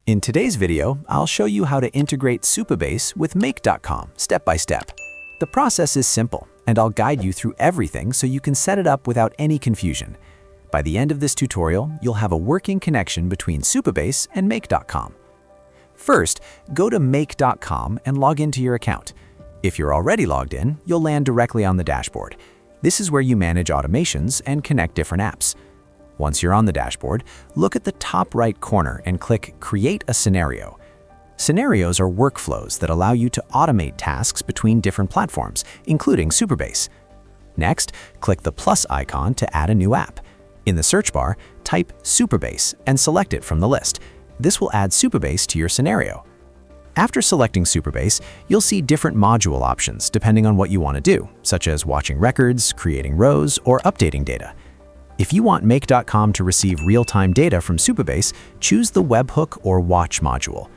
In today's video, I'll show you how to integrate Supabase with Make.com step by step. The process is simple, and I'll guide you through everything so you can set it up without any confusion. By the end of this tutorial, you'll have a working connection between Supabase and Make.com. First, go to Make.com and log into your account. If you're already logged in, you'll land directly on the dashboard. This is where you manage automations and connect different apps. Once you're on the dashboard, look at the top right corner and click Create a Scenario. Scenarios are workflows that allow you to automate tasks between different platforms, including Supabase. Next, click the plus icon to add a new app. In the search bar, type Supabase and select it from the list. This will add Supabase to your scenario. After selecting Supabase, you'll see different module options depending on what you want to do, such as watching records, creating rows, or updating data. If you want Make.com to receive real-time data from Supabase, choose the webhook or watch module.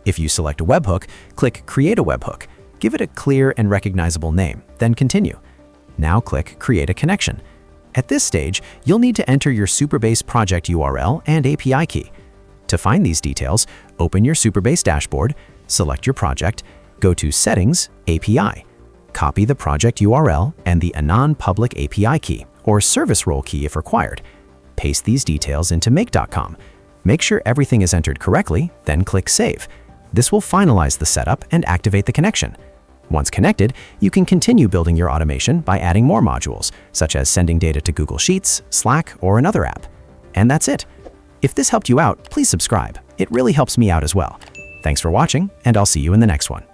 If you select a webhook, click Create a webhook. Give it a clear and recognizable name, then continue. Now click Create a connection. At this stage, you'll need to enter your Supabase project URL and API key. To find these details, open your Supabase dashboard, select your project, go to Settings, API. Copy the project URL and the Anon public API key, or service role key if required. Paste these details into Make.com. Make sure everything is entered correctly, then click Save. This will finalize the setup and activate the connection. Once connected, you can continue building your automation by adding more modules, such as sending data to Google Sheets, Slack, or another app. And that's it. If this helped you out, please subscribe. It really helps me out as well. Thanks for watching, and I'll see you in the next one.